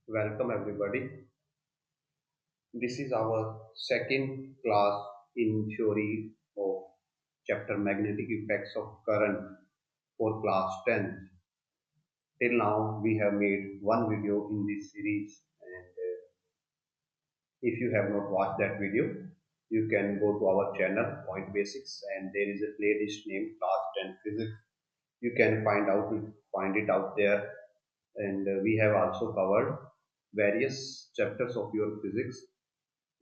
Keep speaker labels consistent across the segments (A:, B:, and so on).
A: Welcome everybody. This is our second class in theory of chapter magnetic effects of current for class 10th. Till now we have made one video in this series, and if you have not watched that video, you can go to our channel Point Basics, and there is a playlist named class 10 physics. You can find it out there, and we have also covered various chapters of your physics.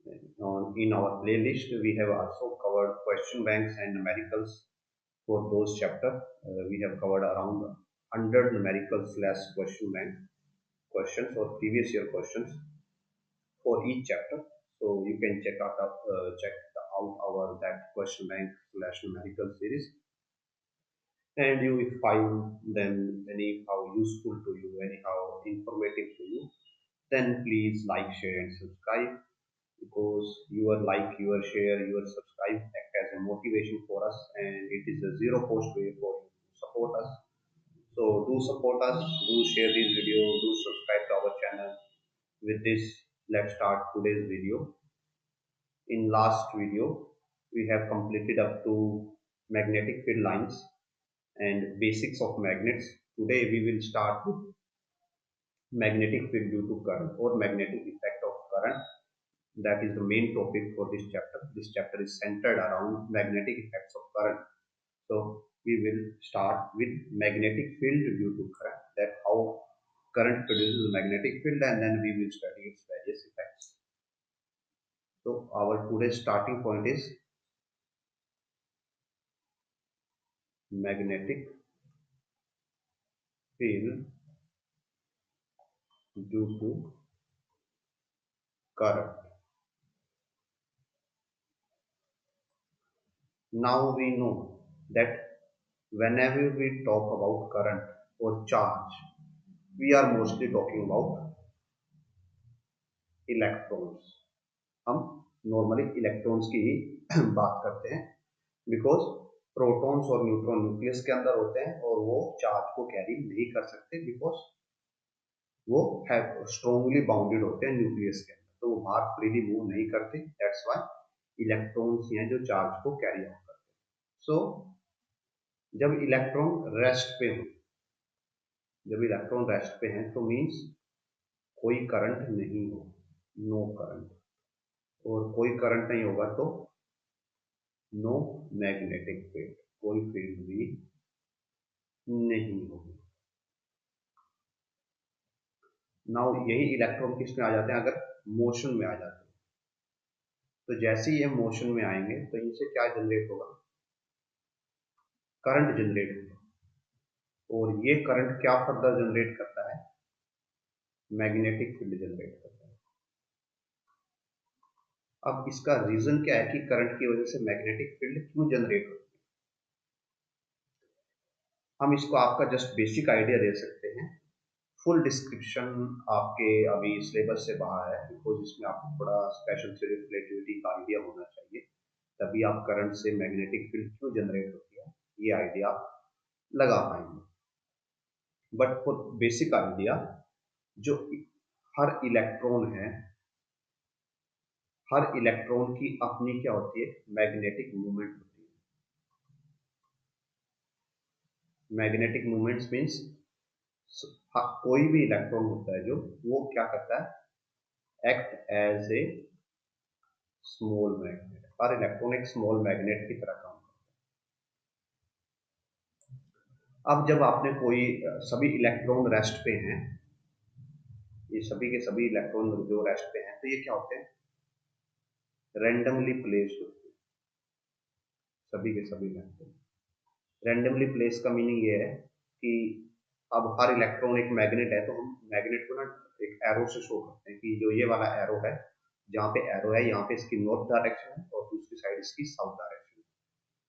A: In our playlist, we have also covered question banks and numericals for those chapters. We have covered around 100 numerical slash question bank questions or previous year questions for each chapter. So you can check out our that question bank slash numerical series, and you will find them anyhow useful to you, anyhow informative to you. Then please like, share, and subscribe, because your like, your share, your subscribe act as a motivation for us, and it is a zero cost way for you to support us. So do support us, do share this video, do subscribe to our channel. With this, let's start today's video. In last video, we have completed up to magnetic field lines and basics of magnets. Today we will start with magnetic field due to current or magnetic effect of current. That is the main topic for this chapter. This chapter is centered around magnetic effects of current. So we will start with magnetic field due to current, that how current produces magnetic field, and then we will study its various effects. So our today's starting point is magnetic field due to current. Now we know that whenever we talk about current or charge, we are mostly talking about electrons. हम normally electrons की ही बात करते हैं, because protons और neutron nucleus के अंदर होते हैं और वो चार्ज को कैरी नहीं कर सकते, बिकॉज वो स्ट्रॉन्गली बाउंडेड होते हैं न्यूक्लियस के अंदर, तो वो बाहर फ्रीली मूव नहीं करते. दैट्स व्हाई इलेक्ट्रॉन्स हैं जो चार्ज को कैरी आउट करते हैं. सो जब इलेक्ट्रॉन रेस्ट पे हो, जब इलेक्ट्रॉन रेस्ट पे हैं, तो मीन्स कोई करंट नहीं हो, नो करंट. और कोई करंट नहीं होगा तो नो मैग्नेटिक फील्ड, कोई फील्ड भी नहीं होगी. नाउ यही इलेक्ट्रॉन किस में आ जाते हैं, अगर मोशन में आ जाते हैं. तो जैसे ही ये मोशन में आएंगे तो इनसे क्या जनरेट होगा, करंट जनरेट होगा. और ये करंट क्या फर्दर जनरेट करता है, मैग्नेटिक फील्ड जनरेट करता है. अब इसका रीजन क्या है कि करंट की वजह से मैग्नेटिक फील्ड क्यों जनरेट होती है. हम इसको आपका जस्ट बेसिक आइडिया दे सकते हैं. फुल डिस्क्रिप्शन आपके अभी सिलेबस से बाहर है, बिकॉज इसमें आपको थोड़ा स्पेशल थ्योरी ऑफ रिलेटिविटी का आइडिया होना चाहिए, तभी आप करंट से मैग्नेटिक फील्ड क्यों जनरेट होती है ये आइडिया लगा पाएंगे. बट फॉर बेसिक आइडिया, जो हर इलेक्ट्रॉन है, हर इलेक्ट्रॉन की अपनी क्या होती है, मैग्नेटिक मूवमेंट होती है. मैग्नेटिक मूवमेंट्स मीन्स कोई भी इलेक्ट्रॉन होता है जो वो क्या करता है, act as a small magnet. हर इलेक्ट्रॉन एक स्मॉल मैग्नेट की तरह काम करता है. अब जब आपने कोई सभी इलेक्ट्रॉन रेस्ट पे हैं, ये सभी के सभी इलेक्ट्रॉन जो रेस्ट पे हैं, तो ये क्या होते हैं, रैंडमली प्लेस्ड होते हैं. सभी के सभी इलेक्ट्रॉन रैंडमली प्लेस का मीनिंग ये है कि अब हर इलेक्ट्रॉन एक मैग्नेट है, तो हम मैग्नेट को ना एक एरो से शो करते हैं कि जो ये वाला एरो है, जहाँ पे एरो है यहाँ पे इसकी नॉर्थ डायरेक्शन है और दूसरी साइड इसकी साउथ डायरेक्शन है.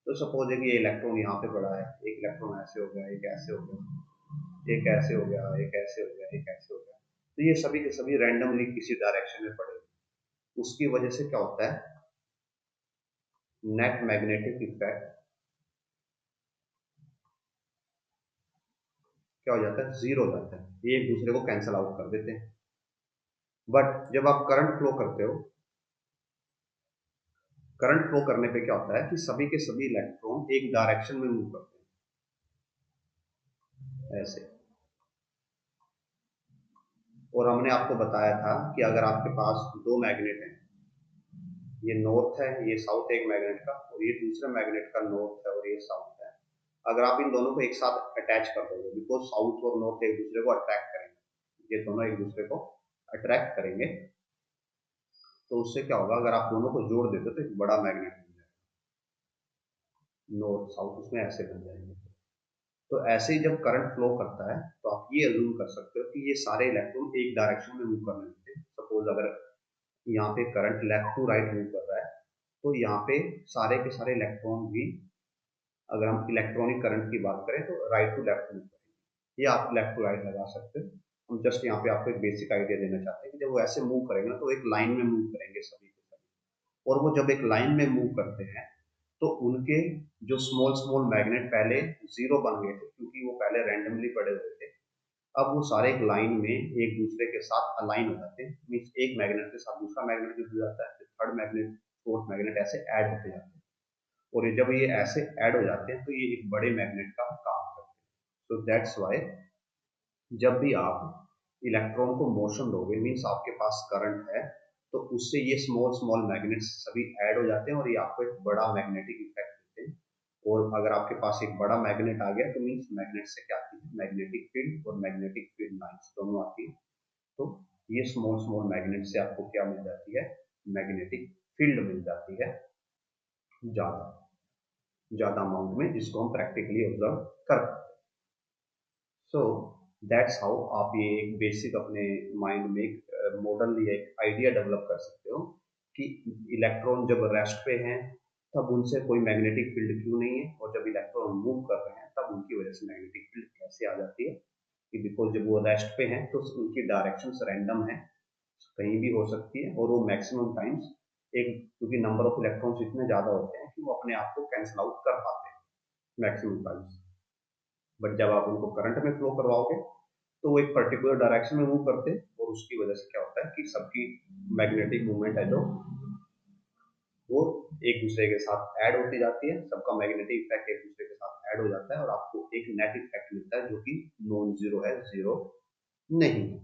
A: तो सपोज है कि ये इलेक्ट्रॉन यहाँ पे पड़ा है, एक इलेक्ट्रॉन ऐसे हो गया, एक ऐसे हो गया, एक ऐसे हो गया, एक ऐसे हो गया, एक ऐसे हो गया. तो ये सभी के सभी रैंडमली किसी डायरेक्शन में पड़े. उसकी वजह से क्या होता है, नेट मैग्नेटिक इफेक्ट क्या हो जाता है, जीरो हो जाता है. ये एक दूसरे को कैंसल आउट कर देते हैं. बट जब आप करंट फ्लो करते हो, करंट फ्लो करने पे क्या होता है कि सभी के सभी इलेक्ट्रॉन एक डायरेक्शन में मूव करते हैं ऐसे। और हमने आपको बताया था कि अगर आपके पास दो मैग्नेट हैं, ये नॉर्थ है, ये साउथ है एक मैग्नेट का, और ये दूसरा मैग्नेट का नॉर्थ है और ये साउथ है। अगर आप इन दोनों को एक साथ अटैच कर दोगे, बिकॉज साउथ और नॉर्थ एक दूसरे को अट्रैक्ट करेंगे, ये दोनों एक दूसरे को अट्रैक्ट करेंगे, तो उससे क्या होगा, अगर आप दोनों को जोड़ देते तो एक बड़ा मैग्नेट बन जाएगा, नॉर्थ साउथ उसमें ऐसे बन जाएंगे। तो ऐसे ही जब करंट फ्लो करता है तो आप ये अज्यूम कर सकते हो कि ये सारे इलेक्ट्रॉन एक डायरेक्शन में मूव करने लगते हैं। सपोज अगर यहाँ पे current left to right move कर रहा है, तो यहाँ पे सारे के सारे इलेक्ट्रॉन भी, अगर हम इलेक्ट्रॉनिक करंट की बात करें तो राइट टू लेफ्ट मूव करेंगे। ये आप लेफ्ट टू राइट लगा सकते हो। हम जस्ट यहाँ पे आपको एक बेसिक आइडिया देना चाहते हैं कि जब वो ऐसे मूव करेंगे ना तो एक लाइन में मूव करेंगे सभी के सभी, और वो जब एक लाइन में मूव करते हैं तो उनके जो स्मॉल स्मॉल मैग्नेट पहले जीरो बन गए थे क्योंकि वो पहले रैंडमली पड़े हुए थे, अब वो सारे एक लाइन में एक दूसरे के साथ अलाइन हो जाते हैं। मीन्स एक मैग्नेट के साथ दूसरा मैग्नेट भी जुड़ जाता है, फिर थर्ड मैग्नेट फोर्थ मैग्नेट ऐसे ऐड होते जाते हैं, और ये जब ये ऐसे ऐड हो जाते हैं तो ये एक बड़े मैग्नेट का काम करते हैं। तो दैट्स वाई जब भी आप इलेक्ट्रॉन को मोशन दोगे, मीन्स आपके पास करंट है, तो उससे ये स्मॉल स्मॉल मैग्नेट्स सभी ऐड हो जाते हैं और ये आपको एक बड़ा मैग्नेटिक इफेक्ट देते हैं। और अगर आपके पास एक बड़ा मैग्नेट आ गया तो मीन्स मैग्नेट से क्या आती है, मैग्नेटिक फील्ड और मैग्नेटिक फील्ड लाइंस दोनों आती है। तो ये स्मॉल स्मॉल मैग्नेट से आपको क्या मिल जाती है, मैग्नेटिक फील्ड मिल जाती है, ज्यादा ज्यादा अमाउंट में, जिसको हम प्रैक्टिकली ऑब्जर्व कर पाते हैं। सो दैट्स हाउ आप ये एक बेसिक अपने माइंड में एक मॉडल या एक आइडिया डेवलप कर सकते हो कि इलेक्ट्रॉन जब रेस्ट पे हैं तब उनसे कोई मैग्नेटिक फील्ड क्यों नहीं है, और जब इलेक्ट्रॉन मूव कर रहे हैं तब उनकी वजह से मैग्नेटिक फील्ड कैसे आ जाती है। कि बिकॉज जब वो रेस्ट पे हैं तो उनकी डायरेक्शन रैंडम है, कहीं भी हो सकती है, और वो मैक्सिमम टाइम्स एक, क्योंकि नंबर ऑफ इलेक्ट्रॉन्स इतने ज्यादा होते हैं कि वो अपने आप को कैंसिल आउट कर पाते हैं मैक्सिमम टाइम्स। बट जब आप उनको करंट में फ्लो करवाओगे तो वो एक पर्टिकुलर डायरेक्शन में मूव करते हैं, और उसकी वजह से क्या होता है कि सबकी मैग्नेटिक मूवमेंट है जो वो एक दूसरे के साथ ऐड होती जाती है, सबका मैग्नेटिक इफेक्ट एक दूसरे के साथ ऐड हो जाता है, और आपको एक नेट इफेक्ट मिलता है जो कि नॉन जीरो है, जीरो नहीं है।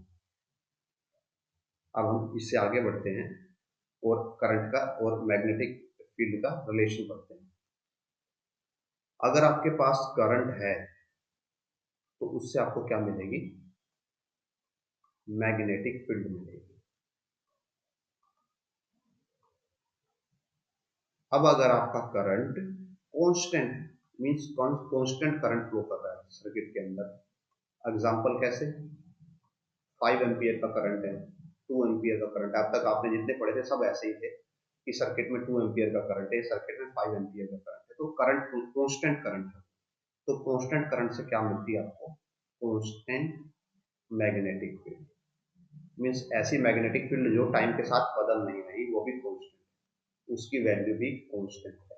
A: अब हम इससे आगे बढ़ते हैं और करंट का और मैग्नेटिक फील्ड का रिलेशन पढ़ते हैं। अगर आपके पास करंट है तो उससे आपको क्या मिलेगी, मैग्नेटिक फील्ड मिलेगी। अब अगर आपका current constant, means constant current flow कर रहा है सर्किट के अंदर, एग्जांपल कैसे, 5 एम्पियर का करंट है, 2 एम्पियर का करंट है, अब तक आपने जितने पढ़े थे सब ऐसे ही थे कि सर्किट में 2 एम्पियर का करंट है, सर्किट में 5 एम्पियर का करंट है, तो करंट कांस्टेंट करंट है। तो कांस्टेंट करंट से क्या मिलती है आपको, कांस्टेंट मैग्नेटिक फील्ड, मींस ऐसी मैग्नेटिक फील्ड जो टाइम के साथ बदल नहीं रही, वो भी कांस्टेंट, उसकी वैल्यू भी कांस्टेंट है।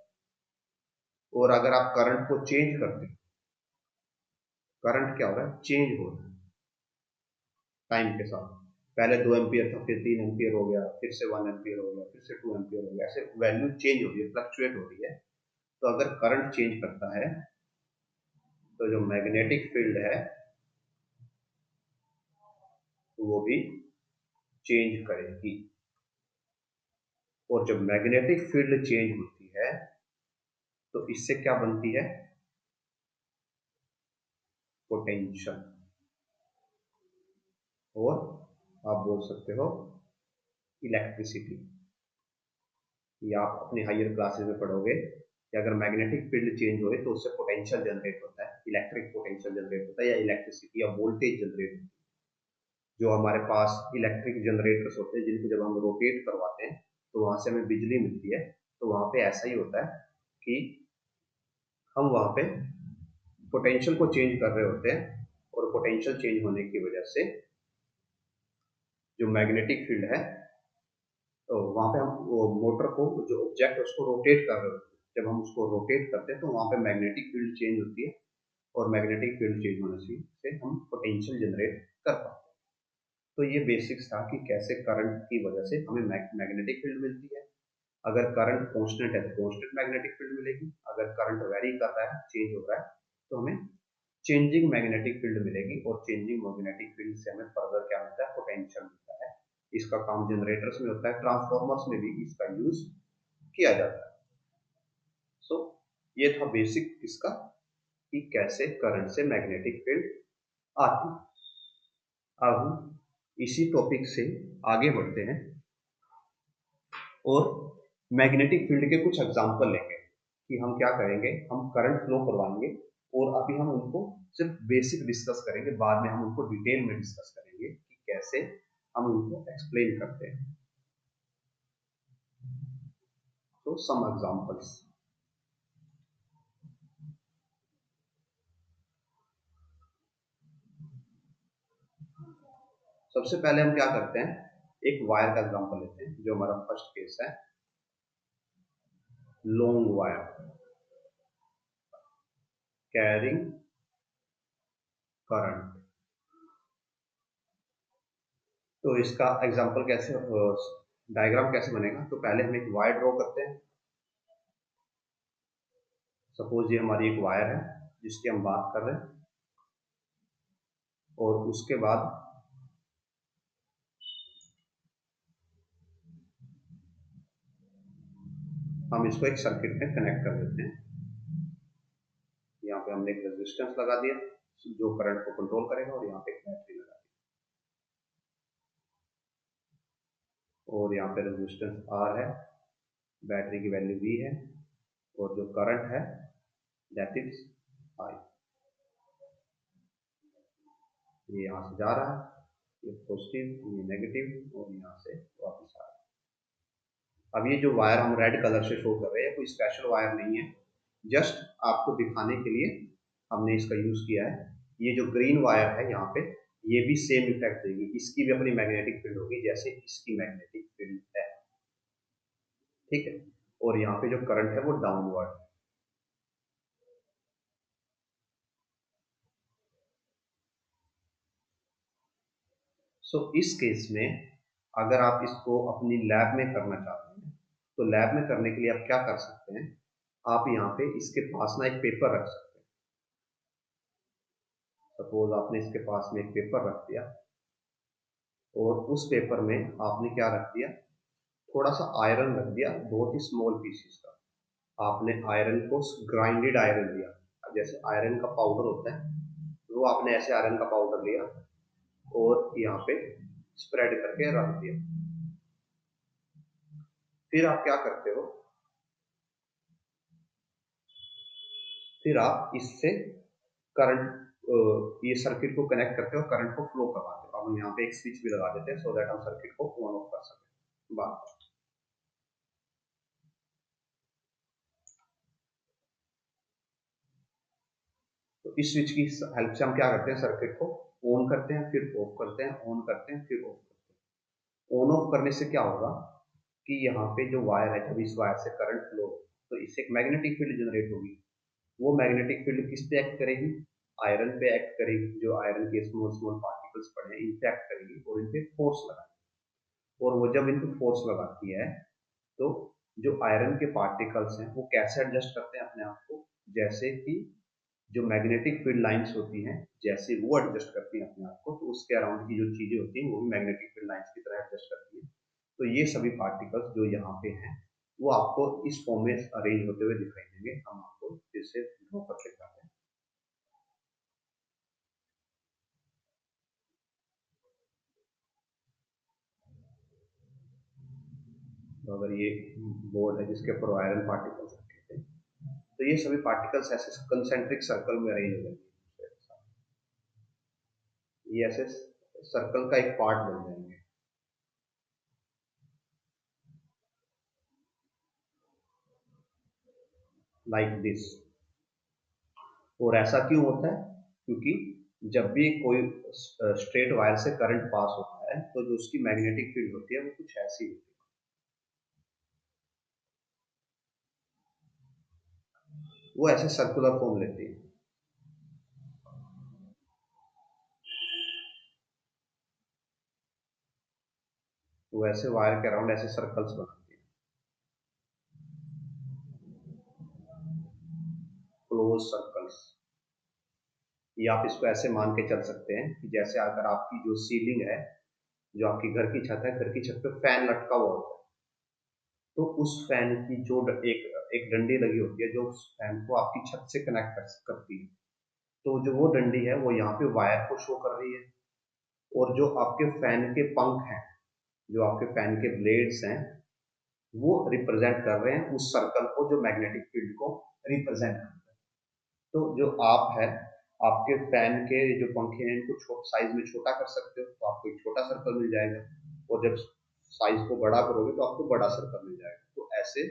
A: और अगर आप करंट को चेंज करते हो, करंट क्या हो रहा है, चेंज हो रहा है टाइम के साथ, पहले 2 एम्पियर था, फिर 3 एम्पियर हो गया, फिर से 1 एम्पियर हो गया, फिर से 2 एम्पियर हो गया, ऐसे वैल्यू चेंज हो रही है, फ्लक्चुएट हो रही है। तो अगर करंट चेंज करता है तो जो मैग्नेटिक फील्ड है वो भी चेंज करेगी, और जब मैग्नेटिक फील्ड चेंज होती है तो इससे क्या बनती है, पोटेंशियल, और आप बोल सकते हो इलेक्ट्रिसिटी। या आप अपनी हायर क्लासेस में पढ़ोगे कि अगर मैग्नेटिक फील्ड चेंज हो तो उससे पोटेंशियल जनरेट होता है, इलेक्ट्रिक पोटेंशियल जनरेट होता है, या इलेक्ट्रिसिटी या वोल्टेज जनरेट होती है। जो हमारे पास इलेक्ट्रिक जनरेटर्स होते हैं जिनको जब हम रोटेट करवाते हैं तो वहां से हमें बिजली मिलती है, तो वहां पे ऐसा ही होता है कि हम वहां पे पोटेंशियल को चेंज कर रहे होते हैं, और पोटेंशियल चेंज होने की वजह से जो मैग्नेटिक फील्ड है, तो वहां पे हम वो मोटर को, जो ऑब्जेक्ट है उसको रोटेट कर रहे होते हैं, जब हम उसको रोटेट करते हैं तो वहां पे मैग्नेटिक फील्ड चेंज होती है, और मैग्नेटिक फील्ड चेंज होने से हम पोटेंशियल जनरेट कर पाते हैं। तो ये बेसिक्स था कि कैसे करंट की वजह से हमें मैग्नेटिक फील्ड मिलती है। अगर करंट कांस्टेंट है तो कांस्टेंट मैग्नेटिक फील्ड मिलेगी, अगर करंट वेरी कर रहा है, चेंज हो रहा है, तो हमें चेंजिंग मैग्नेटिक फील्ड मिलेगी। और चेंजिंग मैग्नेटिक फील्ड से हमें फर्दर क्या मिलता है, पोटेंशियल मिलता है। इसका काम जनरेटर्स में होता है, ट्रांसफॉर्मर्स में भी इसका यूज किया जाता है। सो ये था बेसिक इसका कि कैसे करंट से मैग्नेटिक फील्ड आती है। अब हम इसी टॉपिक से आगे बढ़ते हैं और मैग्नेटिक फील्ड के कुछ एग्जांपल लेंगे कि हम क्या करेंगे, हम करंट फ्लो करवाएंगे और अभी हम उनको सिर्फ बेसिक डिस्कस करेंगे, बाद में हम उनको डिटेल में डिस्कस करेंगे कि कैसे हम उनको एक्सप्लेन करते हैं। तो सम एग्जांपल्स, सबसे पहले हम क्या करते हैं, एक वायर का एग्जांपल लेते हैं जो हमारा फर्स्ट केस है, लॉन्ग वायर कैरिंग करंट। तो इसका एग्जांपल कैसे, डायग्राम कैसे बनेगा, तो पहले हम एक वायर ड्रॉ करते हैं। सपोज ये हमारी एक वायर है जिसकी हम बात कर रहे हैं, और उसके बाद हम इसको एक सर्किट में कनेक्ट कर देते हैं। यहाँ पे हमने एक रेजिस्टेंस लगा दिया जो करंट को कंट्रोल करेगा, और यहाँ पे एक बैटरी लगा दी, और यहाँ पे रेजिस्टेंस R है, बैटरी की वैल्यू V है, और जो करंट है दैट इज I। ये यहाँ से जा रहा है, ये पॉजिटिव, ये नेगेटिव, और यहाँ से वापस आ रहा है। अब ये जो वायर हम रेड कलर से शो कर रहे हैं कोई स्पेशल वायर नहीं है, जस्ट आपको दिखाने के लिए हमने इसका यूज किया है। ये जो ग्रीन वायर है यहाँ पे, ये भी सेम इफेक्ट देगी, इसकी भी अपनी मैग्नेटिक फील्ड होगी जैसे इसकी मैग्नेटिक फील्ड है, ठीक है। और यहाँ पे जो करंट है वो डाउनवर्ड है। सो इस केस में अगर आप इसको अपनी लैब में करना चाहते हैं, तो लैब में करने के लिए आप क्या कर सकते हैं, आप यहाँ पे इसके पास ना एक पेपर रख सकते हैं। सपोज आपने इसके पास में एक पेपर रख दिया, और उस पेपर में आपने क्या रख दिया, थोड़ा सा आयरन रख दिया, बहुत ही स्मॉल पीसेस का। आपने आयरन को ग्राइंडेड आयरन लिया, जैसे आयरन का पाउडर होता है, वो आपने ऐसे आयरन का पाउडर लिया और यहाँ पे स्प्रेड करके रख दिया। फिर आप क्या करते हो, फिर आप इससे करंट, ये सर्किट को कनेक्ट करते हो, करंट को फ्लो करवाते हो। अब हम यहाँ पे एक स्विच भी लगा देते हैं सो दैट हम सर्किट को ऑन ऑफ कर सकें। बात, तो इस स्विच की हेल्प से हम क्या करते हैं, सर्किट को ऑन करते हैं, फिर ऑफ करते हैं, ऑन करते हैं, फिर ऑफ करते हैं। ऑन ऑफ करने से क्या होगा कि यहाँ पे जो वायर है, जब इस वायर से करंट फ्लो, तो इससे एक मैग्नेटिक फील्ड जनरेट होगी। वो मैग्नेटिक फील्ड किस पे एक्ट करेगी, आयरन पे एक्ट करेगी, जो आयरन के स्मॉल स्मॉल पार्टिकल्स पड़े हैं इन पे एक्ट करेगी और इन पे फोर्स लगाएगी। और वो जब इन पे फोर्स लगाती है, तो जो आयरन के पार्टिकल्स हैं वो कैसे एडजस्ट करते हैं अपने आप को, जैसे कि जो मैग्नेटिक फील्ड लाइंस होती हैं, जैसे वो एडजस्ट करती हैं अपने आप को, तो उसके अराउंड की जो चीजें होती हैं वो भी मैग्नेटिक फील्ड लाइंस की तरह एडजस्ट करती हैं। तो ये सभी पार्टिकल्स जो यहाँ पे हैं वो आपको इस फॉर्म में अरेंज होते हुए दिखाई देंगे। हम आपको फिर से ड्रॉ करके दिखाते हैं। तो अगर ये बोर्ड है जिसके ऊपर आयरन पार्टिकल्स रखे थे, तो ये सभी पार्टिकल्स ऐसे कंसेंट्रिक सर्कल में अरेंज हो जाएंगे, ये ऐसे सर्कल का एक पार्ट बन जाएंगे, लाइक दिस। और ऐसा क्यों होता है, क्योंकि जब भी कोई स्ट्रेट वायर से करंट पास होता है तो जो उसकी मैग्नेटिक फील्ड होती है वो कुछ ऐसी होती है, वो ऐसे सर्कुलर फॉर्म लेती है। तो वैसे वायर के अराउंड ऐसे सर्कल्स बनाते हैं, क्लोज सर्कल्स। या आप इसको ऐसे मान के चल सकते हैं कि जैसे अगर आपकी जो सीलिंग है, जो आपकी घर की छत है, घर की छत पे फैन लटका हुआ होता है, तो उस फैन की जो एक एक डंडी लगी होती है जो उस फैन को आपकी छत से कनेक्ट करती है, तो जो वो डंडी है वो यहाँ पे वायर को शो कर रही है। और जो आपके फैन के पंख हैं, जो आपके फैन के ब्लेड्स हैं, वो रिप्रेजेंट कर रहे हैं उस सर्कल को जो मैग्नेटिक फील्ड को रिप्रेजेंट करता है। तो जो आप है, आपके फैन के जो पंखे हैं इनको साइज में छोटा कर सकते हो, तो आपको एक छोटा सर्कल मिल जाएगा, और जब साइज को बड़ा करोगे तो आपको बड़ा सर्कल मिल जाएगा। तो ऐसे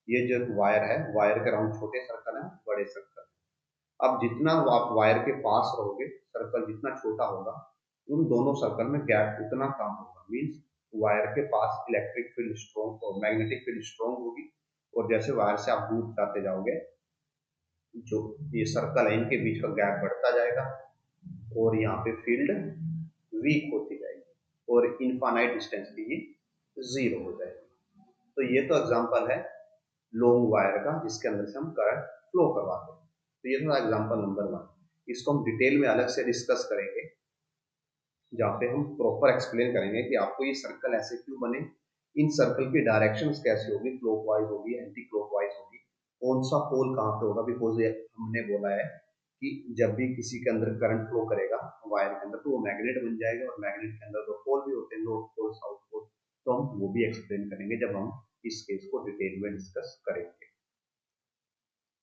A: ये जो वायर है, वायर के अराउंड छोटे सर्कल है, बड़े सर्कल। अब जितना आप वायर के पास रहोगे, सर्कल जितना छोटा होगा, उन दोनों सर्कल में गैप उतना कम होगा। मीन्स वायर के पास इलेक्ट्रिक फील्ड स्ट्रॉन्ग और मैग्नेटिक फील्ड स्ट्रॉन्ग होगी, और जैसे वायर से आप दूर जाते जाओगे, जो ये सर्कल है इनके बीच का गैप बढ़ता जाएगा, और यहाँ पे फील्ड वीक होती जाएगी, और इनफाइनाइट डिस्टेंस पे ये जीरो हो जाएगी। तो ये तो एग्जांपल है लॉन्ग वायर का, जिसके अंदर से हम करंट फ्लो करवाते हैं। तो ये था एग्जांपल नंबर 1। इसको हम डिटेल में अलग से डिस्कस करेंगे, जहाँ पे हम प्रॉपर एक्सप्लेन करेंगे कि आपको ये सर्कल ऐसे क्यों बने, इन सर्कल की डायरेक्शंस कैसे होगी, क्लॉकवाइज होगी, एंटी क्लॉकवाइज होगी, कौन सा पोल कहाँ पे होगा। बिकॉज हमने बोला है कि जब भी किसी के अंदर करंट फ्लो करेगा वायर के अंदर, तो वो मैग्नेट बन जाएगा, और मैग्नेट के अंदर दो पोल भी होते हैं, नॉर्थ पोल साउथ पोल। तो हम वो भी एक्सप्लेन करेंगे जब हम इस केस को डिटेल में डिस्कस करेंगे।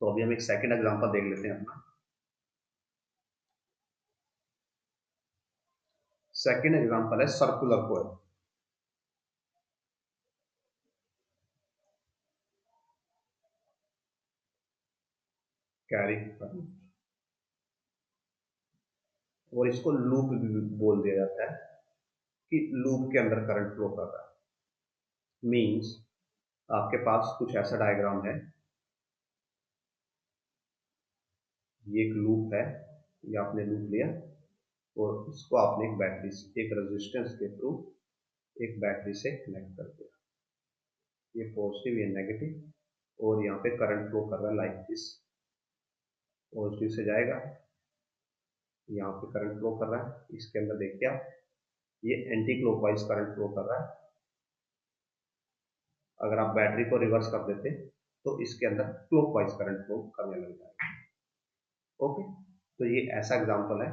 A: तो अभी हम एक सेकेंड एग्जाम्पल देख लेते हैं अपना। सेकेंड एग्जाम्पल है सर्कुलर कोयल। कैरी करंट, और इसको लूप भी बोल दिया जाता है, कि लूप के अंदर करंट फ्लो कर रहा है। मींस आपके पास कुछ ऐसा डायग्राम है, ये एक लूप है, ये आपने लूप लिया, और इसको आपने एक बैटरी से, एक रेजिस्टेंस के थ्रू एक बैटरी से कनेक्ट कर दिया। ये पॉजिटिव, ये नेगेटिव, और यहाँ पे करंट फ्लो कर रहा है लाइक दिस। पॉजिटिव से जाएगा, यहाँ पे करंट फ्लो कर रहा है, इसके अंदर देखिए आप, ये एंटी क्लॉकवाइज करंट फ्लो कर रहा है। अगर आप बैटरी को रिवर्स कर देते तो इसके अंदर क्लॉकवाइज करंट फ्लो करने लग जाएगा। ओके, तो ये ऐसा एग्जांपल है।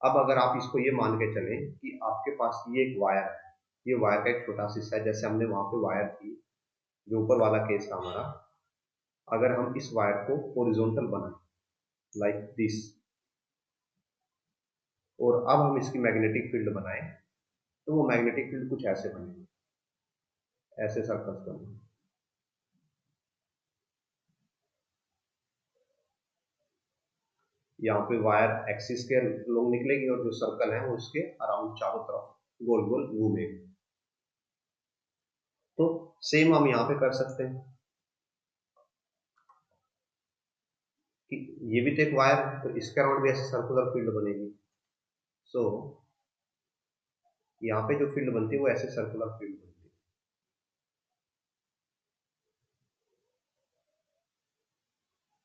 A: अब अगर आप इसको ये मान के चलें कि आपके पास ये एक वायर है, ये वायर का एक छोटा सा हिस्सा है, जैसे हमने वहां पे वायर थी, जो ऊपर वाला केस था हमारा। अगर हम इस वायर को हॉरिजॉन्टल बनाएं लाइक दिस, और अब हम इसकी मैग्नेटिक फील्ड बनाएं, तो वो मैग्नेटिक फील्ड कुछ ऐसे बनेगी, ऐसे सर्कल्स बनेंगे। यहाँ पे वायर एक्सिस के लोग निकलेगी, और जो सर्कल है वो उसके अराउंड चारों तरफ गोल गोल घूमेगी। तो सेम हम यहाँ पे कर सकते हैं कि ये भी तो एक वायर है, तो इसके अराउंड भी ऐसे सर्कुलर फील्ड बनेगी। सो यहाँ पे जो फील्ड बनती है वो ऐसे सर्कुलर फील्ड बनती है।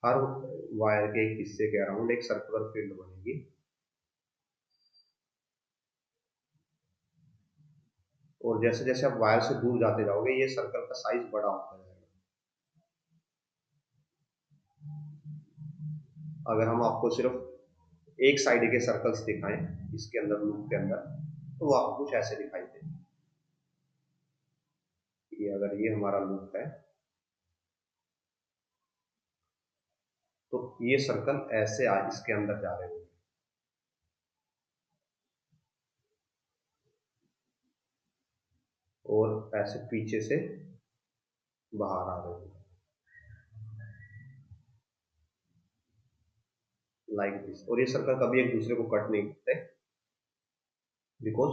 A: हर वायर के एक हिस्से के अराउंड एक सर्कुलर फील्ड बनेगी, और जैसे जैसे आप वायर से दूर जाते जाओगे, ये सर्कल का साइज बड़ा होता जाएगा। अगर हम आपको सिर्फ एक साइड के सर्कल्स दिखाएं इसके अंदर, लूप के अंदर, तो वो आपको कुछ ऐसे दिखाई दे। ये अगर ये हमारा लूप है, तो ये सर्कल ऐसे इसके अंदर जा रहे होंगे, और ऐसे पीछे से बाहर आ रहे होंगे लाइक दिस। और ये सर्कल कभी एक दूसरे को कट नहीं करते, बिकॉज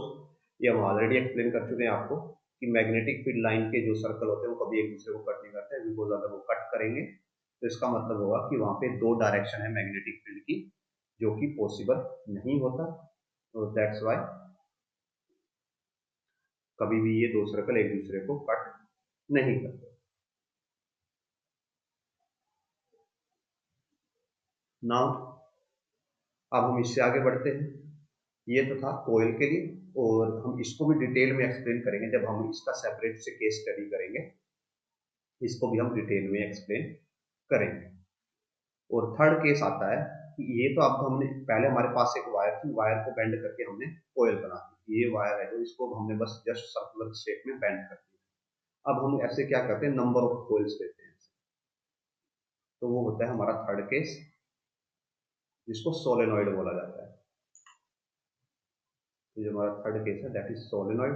A: ये हम ऑलरेडी एक्सप्लेन कर चुके हैं आपको कि मैग्नेटिक फील्ड लाइन के जो सर्कल होते हैं वो कभी एक दूसरे को कट नहीं करते। बिकॉज अगर वो कट करेंगे तो इसका मतलब होगा कि वहां पे दो डायरेक्शन है मैग्नेटिक फील्ड की, जो कि पॉसिबल नहीं होता। तो दैट्स वाई कभी भी ये दो सर्कल एक दूसरे को कट नहीं करते। नाउ अब हम इससे आगे बढ़ते हैं। ये तो था कोयल के लिए, और हम इसको भी डिटेल में एक्सप्लेन करेंगे जब हम इसका सेपरेट से केस स्टडी करेंगे। इसको भी हम डिटेल में एक्सप्लेन करेंगे। और थर्ड केस आता है कि ये तो अब हमने पहले हमारे पास एक वायर थी, वायर को बेंड करके हमने कोयल बना दी। ये वायर है जो इसको हमने बस जस्ट सर्कुलर शेप में बेंड कर दिया। अब हम ऐसे क्या करते हैं, नंबर ऑफ कोयल्स लेते हैं। तो वो होता है हमारा थर्ड केस, जिसको सोलेनॉइड बोला जाता है। तो जो हमारा थर्ड केस है दैट इज सोलेनॉइड।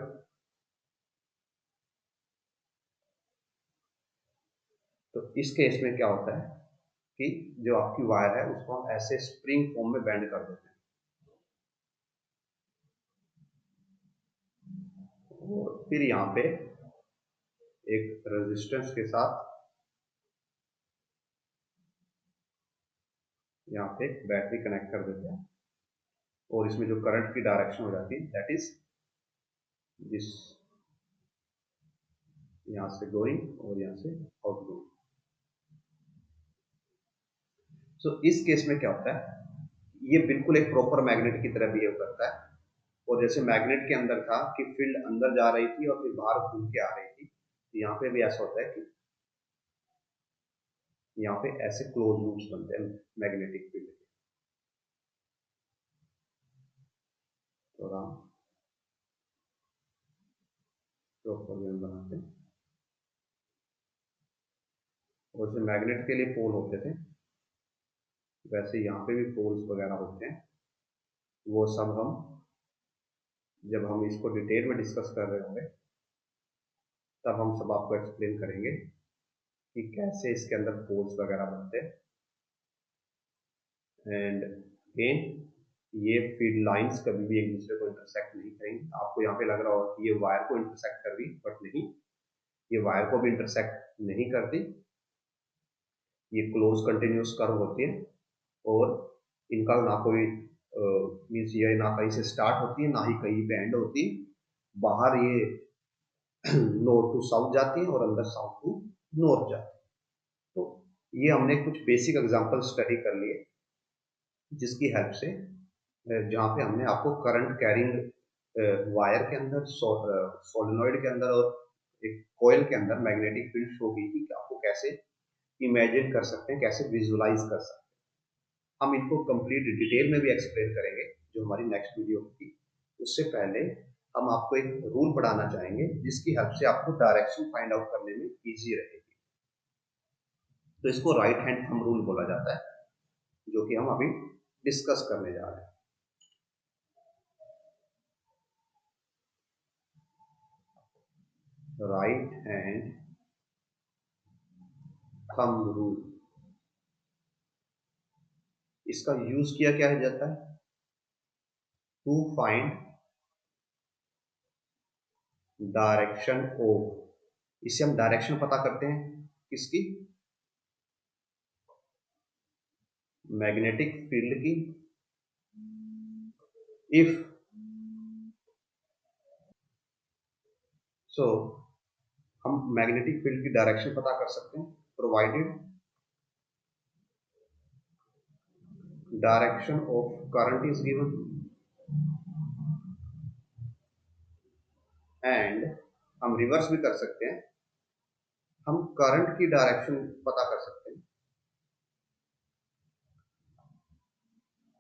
A: तो इस केस में क्या होता है कि जो आपकी वायर है उसको हम ऐसे स्प्रिंग फॉर्म में बेंड कर देते हैं, और फिर यहाँ पे एक रेजिस्टेंस के साथ यहाँ पे एक बैटरी कनेक्ट कर देते हैं, और इसमें जो करंट की डायरेक्शन हो जाती है दैट इज दिस, यहाँ से गोइंग और यहाँ से आउट गोइंग। सो इस केस में क्या होता है, ये बिल्कुल एक प्रॉपर मैग्नेट की तरह बिहेव करता है। और जैसे मैग्नेट के अंदर था कि फील्ड अंदर जा रही थी और फिर बाहर घूम के आ रही थी, तो यहाँ पे भी ऐसा होता है कि यहाँ पे ऐसे क्लोज लूप्स बनते हैं मैग्नेटिक फील्ड के। थोड़ा प्रॉपर वे बनाते हैं। और जैसे मैग्नेट के लिए पोल होते थे, वैसे यहाँ पे भी पोल्स वगैरह होते हैं। वो सब हम जब हम इसको डिटेल में डिस्कस कर रहे होंगे तब हम सब आपको एक्सप्लेन करेंगे कि कैसे इसके अंदर पोल्स वगैरह बनते हैं। एंड अगेन ये फील्ड लाइंस कभी भी एक दूसरे को इंटरसेक्ट नहीं करेंगी। आपको यहाँ पे लग रहा होगा कि ये वायर को इंटरसेक्ट कर रही, बट नहीं, ये वायर को भी इंटरसेक्ट नहीं करती। ये क्लोज कंटिन्यूस कर्व होती है, और इनका ना कोई मीन्स ये ना कहीं से स्टार्ट होती है ना ही कहीं पे एंड होती है। बाहर ये नॉर्थ टू साउथ जाती है और अंदर साउथ टू नॉर्थ जाती है। तो ये हमने कुछ बेसिक एग्जांपल स्टडी कर लिए, जिसकी हेल्प से जहाँ पे हमने आपको करंट कैरिंग वायर के अंदर, सोलेनॉइड के अंदर और एक कोयल के अंदर मैग्नेटिक फील्ड शो की थी कि आपको कैसे इमेजिन कर सकते हैं, कैसे विजुलाइज कर सकते हैं। हम इनको कंप्लीट डिटेल में भी एक्सप्लेन करेंगे जो हमारी नेक्स्ट वीडियो होगी। उससे पहले हम आपको एक रूल पढ़ाना चाहेंगे जिसकी हेल्प से आपको डायरेक्शन फाइंड आउट करने में इजी रहेगी। तो इसको राइट हैंड थंब रूल बोला जाता है, जो कि हम अभी डिस्कस करने जा रहे हैं। राइट हैंड थंब रूल, इसका यूज किया क्या जाता है, टू फाइंड डायरेक्शन ऑफ। इससे हम डायरेक्शन पता करते हैं किसकी, मैग्नेटिक फील्ड की। इफ सो हम मैग्नेटिक फील्ड की डायरेक्शन पता कर सकते हैं provided direction of current is given, and हम रिवर्स भी कर सकते हैं, हम करंट की डायरेक्शन पता कर सकते हैं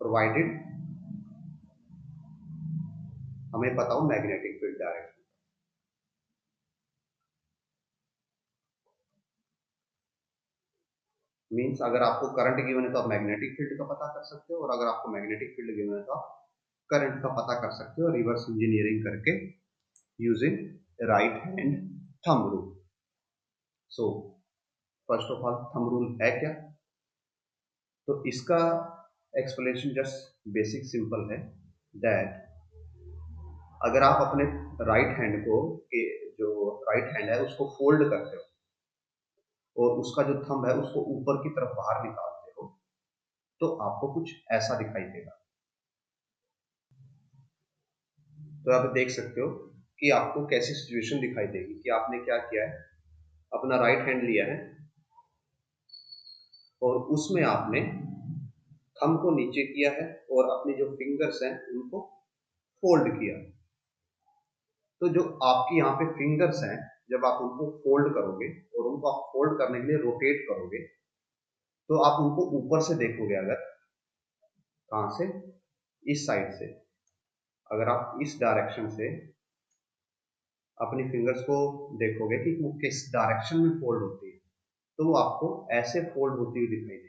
A: प्रोवाइडेड हमें पता हो मैग्नेटिक फील्ड डायरेक्शन। मीन्स अगर आपको करंट गिवन है तो आप मैग्नेटिक फील्ड का पता कर सकते हो, और अगर आपको मैग्नेटिक फील्ड गिवन है तो आप करंट का पता कर सकते हो रिवर्स इंजीनियरिंग करके using right hand thumb rule. So first of all thumb rule है क्या, तो इसका एक्सप्लेनेशन जस्ट बेसिक सिंपल है दैट अगर आप अपने राइट हैंड को के जो राइट हैंड है उसको फोल्ड करते हो और उसका जो थंब है उसको ऊपर की तरफ बाहर निकालते हो, तो आपको कुछ ऐसा दिखाई देगा। तो आप देख सकते हो कि आपको कैसी सिचुएशन दिखाई देगी कि आपने क्या किया है, अपना राइट हैंड लिया है और उसमें आपने थंब को नीचे किया है और अपनी जो फिंगर्स हैं उनको फोल्ड किया। तो जो आपकी यहाँ पे फिंगर्स हैं, जब आप उनको फोल्ड करोगे और उनको आप फोल्ड करने के लिए रोटेट करोगे तो आप उनको ऊपर से देखोगे। अगर कहाँ से, इस साइड से, अगर आप इस डायरेक्शन से अपनी फिंगर्स को देखोगे कि वो किस डायरेक्शन में फोल्ड होती है, तो वो आपको ऐसे फोल्ड होती हुई दिखाई देगी।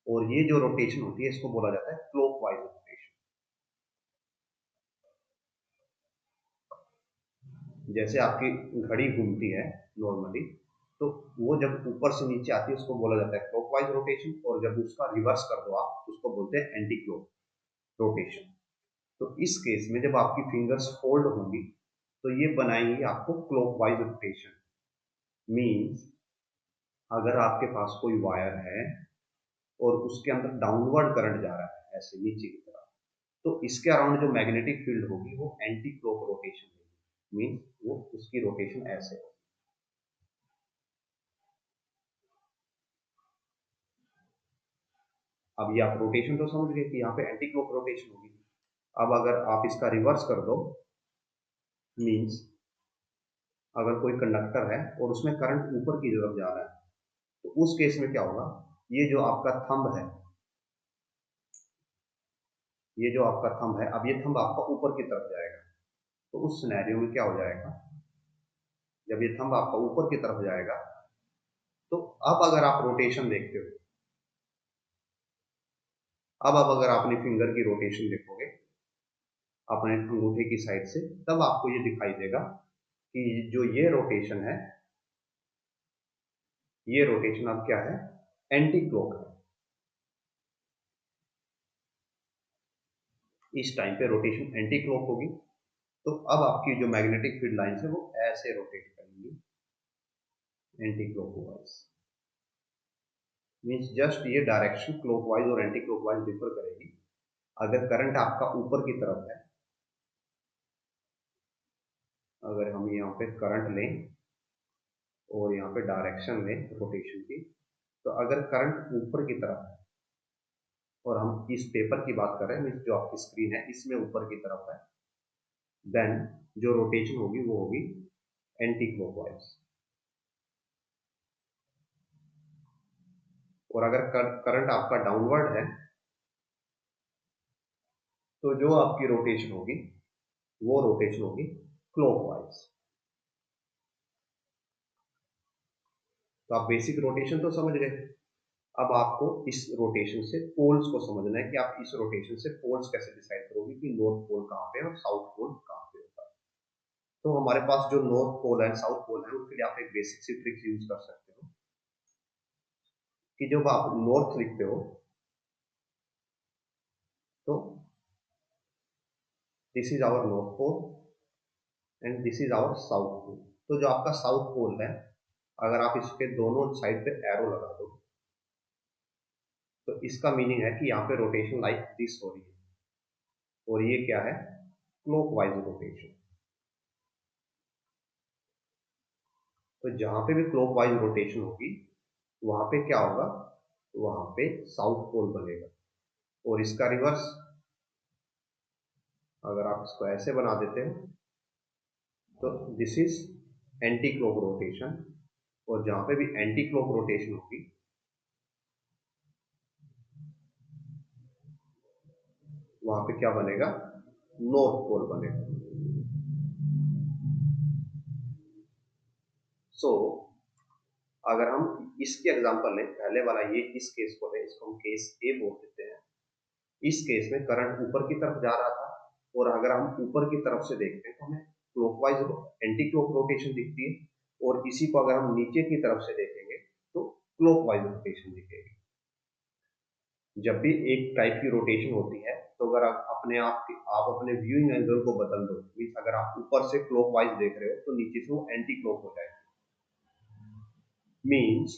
A: और ये जो रोटेशन होती है इसको बोला जाता है क्लॉकवाइज रोटेशन। जैसे आपकी घड़ी घूमती है नॉर्मली, तो वो जब ऊपर से नीचे आती है उसको बोला जाता है क्लॉकवाइज रोटेशन, और जब उसका रिवर्स कर दो आप उसको बोलते हैं एंटी क्लॉक रोटेशन। तो इस केस में जब आपकी फिंगर्स फोल्ड होंगी तो ये बनाएंगी आपको क्लॉकवाइज रोटेशन। मींस अगर आपके पास कोई वायर है और उसके अंदर डाउनवर्ड करंट जा रहा है ऐसे नीचे की तरफ, तो इसके अराउंड जो मैग्नेटिक फील्ड होगी वो एंटी क्लॉक रोटेशन होगी। मींस वो उसकी रोटेशन ऐसे होगी। अब ये आप रोटेशन तो समझ गए कि यहाँ पे एंटी क्लॉक रोटेशन होगी। अब अगर आप इसका रिवर्स कर दो, मींस अगर कोई कंडक्टर है और उसमें करंट ऊपर की तरफ जा रहा है, तो उस केस में क्या होगा, ये जो आपका थंब है, ये जो आपका थंब है, अब ये थंब आपका ऊपर की तरफ जाएगा। तो उस सिनेरियो में क्या हो जाएगा, जब ये थंब आपका ऊपर की तरफ जाएगा तो अब अगर आप रोटेशन देखते हो, अब अगर अपनी फिंगर की रोटेशन देखोगे अपने अंगूठे की साइड से, तब आपको ये दिखाई देगा कि जो ये रोटेशन है, ये रोटेशन अब क्या है, एंटी क्लॉक है। इस टाइम पे रोटेशन एंटी क्लॉक होगी। तो अब आपकी जो मैग्नेटिक फील्ड लाइंस है वो ऐसे रोटेट करेंगी एंटी क्लॉकवाइज। मींस जस्ट ये डायरेक्शन क्लॉकवाइज और एंटी क्लॉकवाइज डिफर करेगी। अगर करंट आपका ऊपर की तरफ है, अगर हम यहाँ पे करंट लें और यहाँ पे डायरेक्शन लें रोटेशन की, तो अगर करंट ऊपर की तरफ है और हम इस पेपर की बात कर रहे हैं, मीन्स जो आपकी स्क्रीन है इसमें ऊपर की तरफ है, देन जो रोटेशन होगी वो होगी एंटी क्लॉकवाइज। और अगर करंट आपका डाउनवर्ड है तो जो आपकी रोटेशन होगी वो रोटेशन होगी क्लॉकवाइज। तो आप बेसिक रोटेशन तो समझ गए। अब आपको इस रोटेशन से पोल्स को समझना है कि आप इस रोटेशन से पोल्स कैसे डिसाइड करोगे कि नॉर्थ पोल कहाँ पे है और साउथ पोल कहाँ पे होता है। तो हमारे पास जो नॉर्थ पोल है साउथ पोल है उसके लिए आप एक बेसिक सी ट्रिक्स यूज कर सकते हो कि जब आप नॉर्थ लिखते हो तो this is our north pole and this is our south pole. तो जो आपका साउथ पोल है, अगर आप इसके दोनों साइड पे एरो लगा दो तो इसका मीनिंग है कि यहाँ पे रोटेशन लाइक दिस हो रही है, और ये क्या है, क्लॉकवाइज रोटेशन। तो जहां पे भी क्लॉकवाइज रोटेशन होगी वहां पे क्या होगा, वहां पे साउथ पोल बनेगा। और इसका रिवर्स अगर आप इसको ऐसे बना देते हैं तो this is anti clock rotation. और जहां पे भी एंटी क्लॉक रोटेशन होगी वहां पे क्या बनेगा, नॉर्थ पोल बनेगा। सो अगर हम इसकी एग्जांपल लें, पहले वाला ये इस केस को है, इसको हम केस ए बोल देते हैं। इस केस में करंट ऊपर की तरफ जा रहा था और अगर हम ऊपर की तरफ से देखते हैं तो हमें क्लॉकवाइज एंटी क्लॉक रोटेशन दिखती है, और इसी को अगर हम नीचे की तरफ से देखेंगे तो क्लॉकवाइज रोटेशन दिखेगी। जब भी एक टाइप की रोटेशन होती है तो अगर आप अपने व्यूइंग एंगल को बदल दो, मीन्स अगर आप ऊपर से क्लॉकवाइज देख रहे हो तो नीचे से वो एंटी क्लॉक हो जाएगा। मीन्स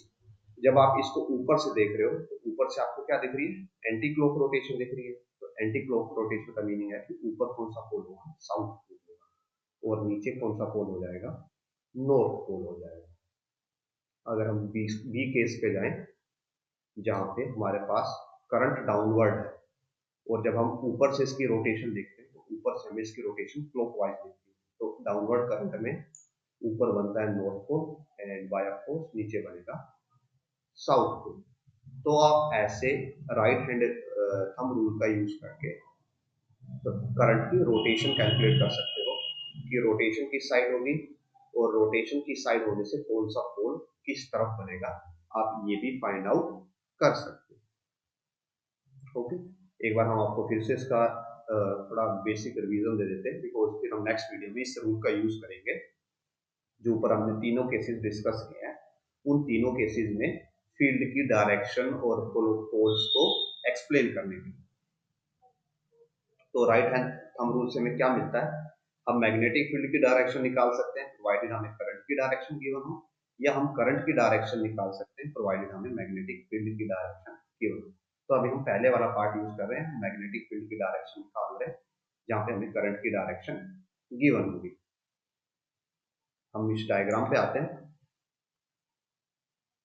A: जब आप इसको ऊपर से देख रहे हो तो ऊपर से आपको क्या दिख रही है, एंटी क्लॉक रोटेशन दिख रही है। तो एंटी क्लॉक रोटेशन का मीनिंग है कि ऊपर कौन सा पोल होगा, साउथ पोल होगा। और नीचे कौन सा पोल हो जाएगा, नॉर्थ पोल हो जाएगा। अगर हम बी केस पे जाएं, जहां पे हमारे पास करंट डाउनवर्ड है, और जब हम ऊपर से इसकी रोटेशन देखते हैं तो ऊपर से हमें इसकी रोटेशन क्लॉकवाइज दिखती है। तो डाउनवर्ड करंट में ऊपर बनता है north pole and by force नीचे बनेगा साउथ पोल। तो आप ऐसे राइट हैंड थंब रूल का यूज करके तो करंट की रोटेशन कैलकुलेट कर सकते हो कि रोटेशन किस साइड होगी, और रोटेशन की साइड होने से कौन सा पोल किस तरफ बनेगा, आप ये भी फाइंड आउट कर सकते हो। ओके, एक बार हम आपको फिर से इसका थोड़ा बेसिक रिवीजन दे देते हैं, बिकॉज फिर हम नेक्स्ट वीडियो में इस रूल का यूज करेंगे। जो ऊपर हमने तीनों केसेस डिस्कस किए हैं, उन तीनों केसेस में फील्ड की डायरेक्शन और पोल्स को एक्सप्लेन करने के लिए। तो राइट हैंड थंब रूल से हमें क्या मिलता है, हम मैग्नेटिक फील्ड की डायरेक्शन निकाल सकते हैं प्रोवाइडेड हमें करंट की डायरेक्शन गिवन हो, या हम करंट की डायरेक्शन निकाल सकते हैं प्रोवाइडेड हमें मैग्नेटिक फील्ड की डायरेक्शन गिवन हो। तो अभी हम पहले वाला पार्ट यूज कर रहे हैं, मैग्नेटिक फील्ड की डायरेक्शन निकाल रहे हैं, जहां पे हमें करंट की डायरेक्शन गिवन होगी। हम इस डायग्राम पे आते हैं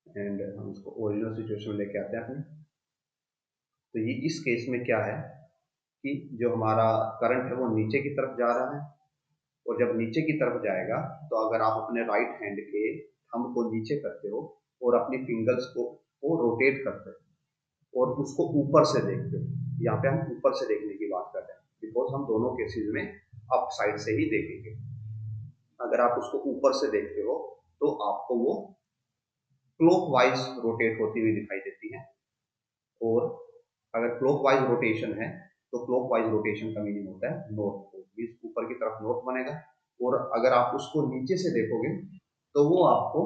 A: एंड हम इसको ओरिजिनल सिचुएशन में लेके आते हैं अपने। तो ये इस केस में क्या है कि जो हमारा करंट है वो नीचे की तरफ जा रहा है, और जब नीचे की तरफ जाएगा तो अगर आप अपने राइट हैंड के थंब को नीचे करते हो और अपनी फिंगर्स को रोटेट करते हो और उसको ऊपर से देखते हो, यहाँ पे हम ऊपर से देखने की बात कर रहे हैं बिकॉज हम दोनों केसेस में अप साइड से ही देखेंगे। अगर आप उसको ऊपर से देखते हो तो आपको वो क्लॉकवाइज रोटेट होती हुई दिखाई देती है, और अगर क्लॉकवाइज रोटेशन है तो क्लॉकवाइज रोटेशन का मीनिंग होता है नॉर्थ पोल, ऊपर की तरफ नॉर्थ बनेगा। और अगर आप उसको नीचे से देखोगे तो वो आपको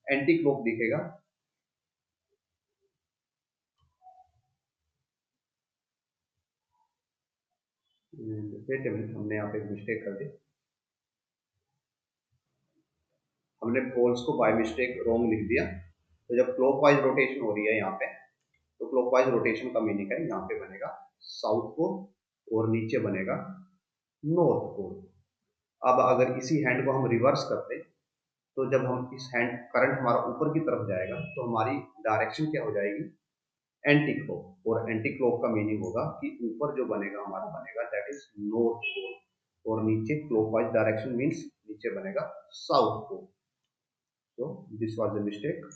A: एंटी क्लॉक दिखेगा। हमने यहाँ पे मिस्टेक कर दी, हमने पोल्स को बाय मिस्टेक रॉन्ग लिख दिया। तो जब क्लॉकवाइज रोटेशन हो रही है यहाँ पे, तो क्लॉकवाइज रोटेशन का मीनिंग है यहाँ पे बनेगा साउथ पोल और नीचे बनेगा नॉर्थ पोल। अब अगर इसी हैंड को हम रिवर्स करते, तो जब हम इस हैंड करंट हमारा ऊपर की तरफ जाएगा तो हमारी डायरेक्शन क्या हो जाएगी, एंटी क्लॉक। और एंटी क्लॉक का मीनिंग होगा कि ऊपर जो बनेगा हमारा बनेगा दैट इज नॉर्थ पोल, और नीचे क्लॉकवाइज डायरेक्शन मींस नीचे बनेगा साउथ पोल। तो दिस वाज अ मिस्टेक,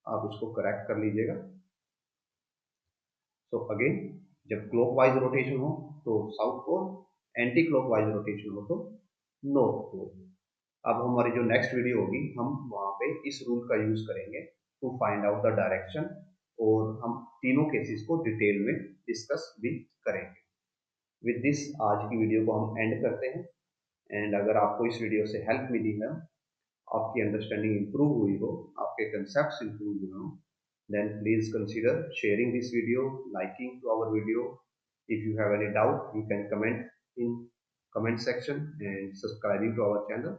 A: आप इसको करेक्ट कर लीजिएगा। तो अगेन, जब क्लॉकवाइज रोटेशन हो तो south pole, anti clockwise rotation हो तो नॉर्थ पोल। अब हमारी जो नेक्स्ट वीडियो होगी हम वहां पे इस रूल का यूज करेंगे to find out the direction, और हम तीनों केसेस को डिटेल में डिस्कस भी करेंगे। विद दिस आज की वीडियो को हम एंड करते हैं, एंड अगर आपको इस वीडियो से हेल्प मिली है, आपकी अंडरस्टैंडिंग इंप्रूव हुई हो, आपके कंसेप्ट इंप्रूव हुए हो, then please consider sharing this video, liking to our video. If you have any doubt, you can comment in comment section and subscribing to our channel,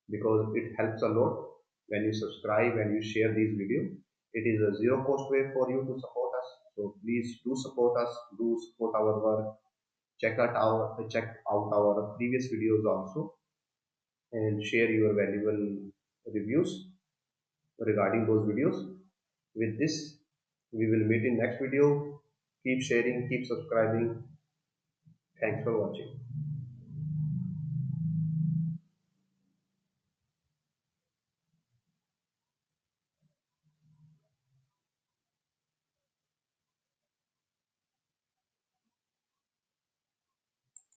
A: because it helps a lot when you subscribe and you share these videos. It is a zero cost way for you to support us. So please do support us, do support our work. Check out our previous videos also, and share your valuable reviews regarding those videos. With this, we will meet in next video. Keep sharing, keep subscribing. Thanks for watching.